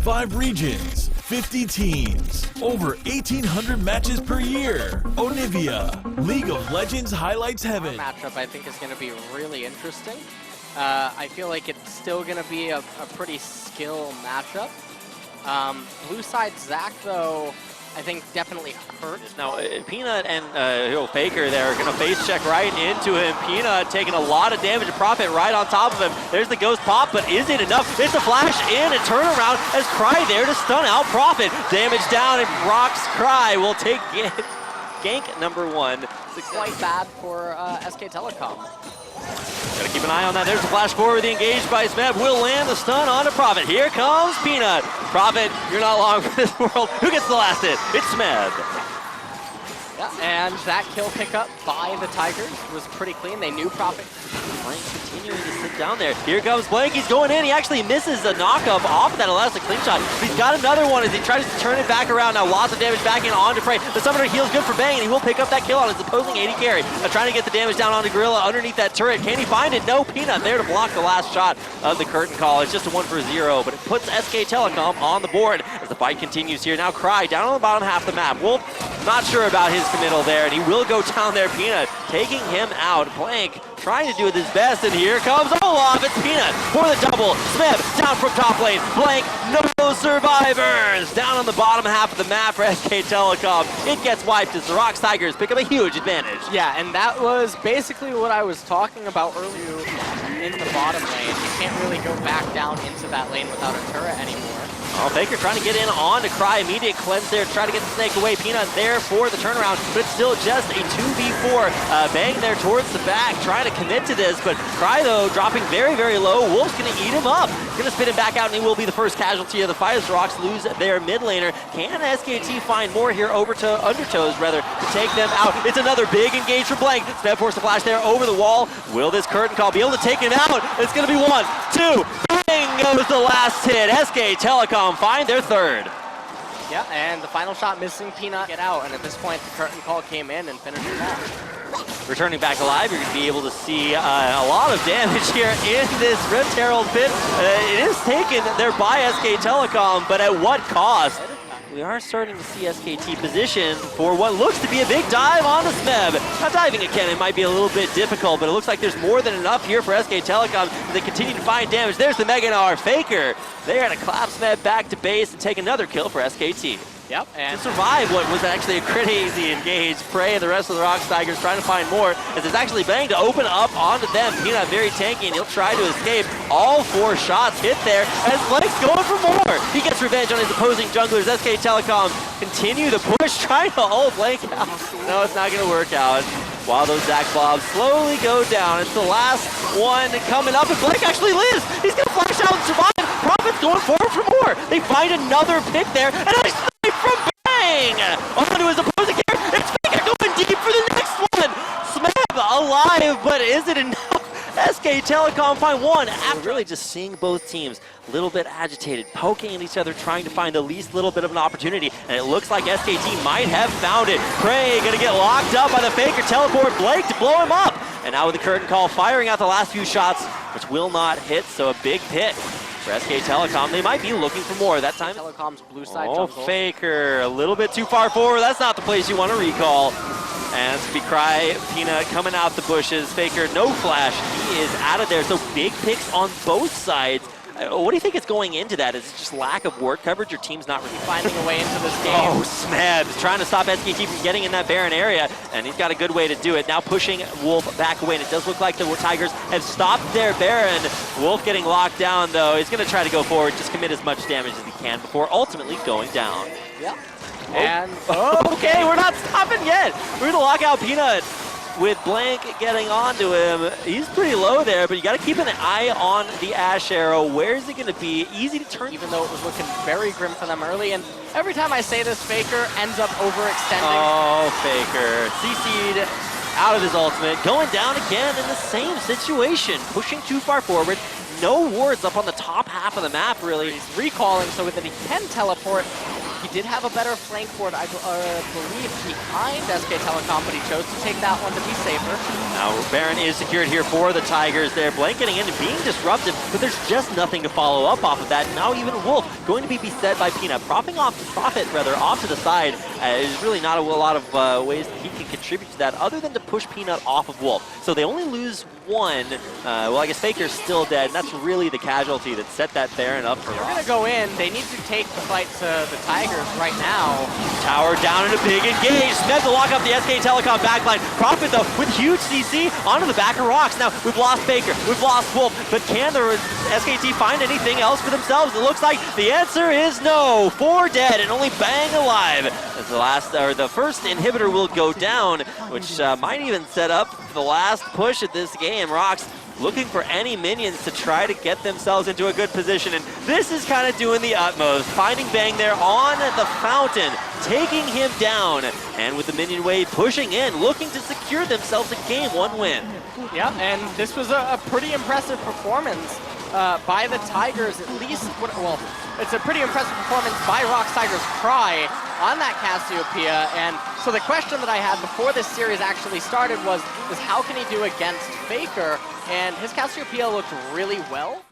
5 regions, 50 teams, over 1,800 matches per year. Onivia, League of Legends highlights heaven. Matchup I think is going to be really interesting. I feel like it's still going to be a pretty skill matchup. Blue side Zach though, I think definitely hurt. Now, Peanut and Faker there are going to face check right into him. Peanut taking a lot of damage to Prophet right on top of him. There's the ghost pop, but is it enough? It's a flash in and turnaround as Cry there to stun out Prophet. Damage down and ROX Cry will take gank number 1. It's quite bad for SK Telecom. Gotta keep an eye on that. There's the flash forward. The engage by Smeb will land the stun onto Prophet. Here comes Peanut. Prophet, you're not long for this world. Who gets the last hit? It's Smeb. Yeah, and that kill pickup by the Tigers was pretty clean. They knew Prophet. Blank continuing to sit down there. Here comes Blank. He's going in. He actually misses the knockup off that elastic slingshot. He's got another one as he tries to turn it back around. Now lots of damage back in onto Prey. The Summoner heals good for Bang, and he will pick up that kill on his opposing AD carry. Trying to get the damage down onto Gorilla underneath that turret. Can he find it? No. Peanut there to block the last shot of the curtain call. It's just a 1 for 0, but it puts SK Telecom on the board as the fight continues here. Now Cry down on the bottom half of the map. Wolf not sure about his committal there, and he will go down there. Peanut taking him out. Blank trying to do it his best, and here comes Olaf. It's Peanut for the double. Smeb down from top lane. Blank, no survivors. Down on the bottom half of the map for SK Telecom. It gets wiped as the ROX Tigers pick up a huge advantage. Yeah, and that was basically what I was talking about earlier in the bottom lane. You can't really go back down into that lane without a turret anymore. Oh, Faker trying to get in on to Cry. Immediate cleanse there, try to get the snake away. Peanut there for the turnaround, but it's still just a 2v4. Bang there towards the back, trying to commit to this, but Cry though dropping very, very low. Wolf's gonna eat him up. Gonna spin him back out, and he will be the first casualty of the fight as ROX lose their mid laner. Can SKT find more here over to Undertows, rather, to take them out? It's another big engage for Blank. Smeb forced the flash there over the wall. Will this curtain call be able to take him out? It's gonna be 1, 2, bang goes the last hit. SK Telecom find their 3rd. Yeah, and the final shot missing. Peanut get out, and at this point the curtain call came in and finished it off. Returning back alive, you're going to be able to see a lot of damage here in this Rift Herald pit. It is taken there by SK Telecom, but at what cost? We are starting to see SKT position for what looks to be a big dive on the Smeb. Now diving again, it might be a little bit difficult, but it looks like there's more than enough here for SK Telecom. They continue to find damage. There's the Mega Gnar Faker. They're going to clap Smeb back to base and take another kill for SKT. Yep, and to survive what was actually a crazy engage. Prey and the rest of the ROX Tigers trying to find more, as it's actually Bang to open up onto them. Peanut very tanky, and he'll try to escape. All 4 shots hit there, as Blake's going for more. He gets revenge on his opposing junglers. SK Telecom continue the push, trying to ult Blank out. No, it's not going to work out. While those Zac Blobs slowly go down, it's the last one coming up, and Blake actually lives. He's going to flash out and survive. Prophet's going forward for more. They find another pick there, and I from Bang! Onto his opposing character. It's Faker going deep for the next one. Smeb alive, but is it enough? SK Telecom find 1 after really just seeing both teams a little bit agitated, poking at each other, trying to find the least little bit of an opportunity, and it looks like SKT might have found it. Prey gonna get locked up by the Faker, teleport Blake to blow him up, and now with the curtain call, firing out the last few shots, which will not hit, so a big pick for SK Telecom. They might be looking for more that time. Telecom's blue side jungle. jungle. Faker, a little bit too far forward. That's not the place you want to recall. And it's going to be Cry, Peanut coming out the bushes. Faker, no flash. He is out of there. So big picks on both sides. What do you think is going into that? Is it just lack of ward coverage? Your team's not really finding a way into this game. Oh, Smeb trying to stop SKT from getting in that Baron area, and he's got a good way to do it. Now pushing Wolf back away, and it does look like the Tigers have stopped their Baron. Wolf getting locked down, though. He's going to try to go forward, just commit as much damage as he can before ultimately going down. Yeah. Oh. And okay, we're not stopping yet. We're going to lock out Peanut. With Blank getting onto him, he's pretty low there, but you got to keep an eye on the Ash Arrow. Where is it going to be? Easy to turn. Even though it was looking very grim for them early, and every time I say this, Faker ends up overextending. Oh, Faker. CC'd out of his ultimate, going down again in the same situation, pushing too far forward. No wards up on the top half of the map, really. He's recalling so that he can teleport. He did have a better flank ward, I believe, behind SK Telecom, but he chose to take that one to be safer. Now, Baron is secured here for the Tigers there. Blank getting in and being disruptive, but there's just nothing to follow up off of that. Now even Wolf going to be beset by Peanut. Profit off to the side is really not a lot of ways that he can contribute to that other than to push Peanut off of Wolf. So they only lose one. Well, I guess Faker's still dead, and that's really the casualty that set that Baron up for They're ROX. going to go in. They need to take the fight to the Tigers right now. Tower down and a big engage. Smith to lock up the SK Telecom backline. Profit, though, with huge CC onto the back of ROX. Now, we've lost Faker, we've lost Wolf, but can the SKT find anything else for themselves? It looks like the answer is no. 4 dead and only Bang alive. As the first inhibitor will go down, which might even set up the last push at this game. ROX looking for any minions to try to get themselves into a good position, and this is kind of doing the utmost. Finding Bang there on the fountain, taking him down, and with the minion wave pushing in, looking to secure themselves a Game 1 win. Yeah, and this was a pretty impressive performance by the Tigers, at least. Well, it's a pretty impressive performance by ROX Tigers Cry on that Cassiopeia. And so the question that I had before this series actually started was how can he do against Faker? And his Cassiopeia looked really well.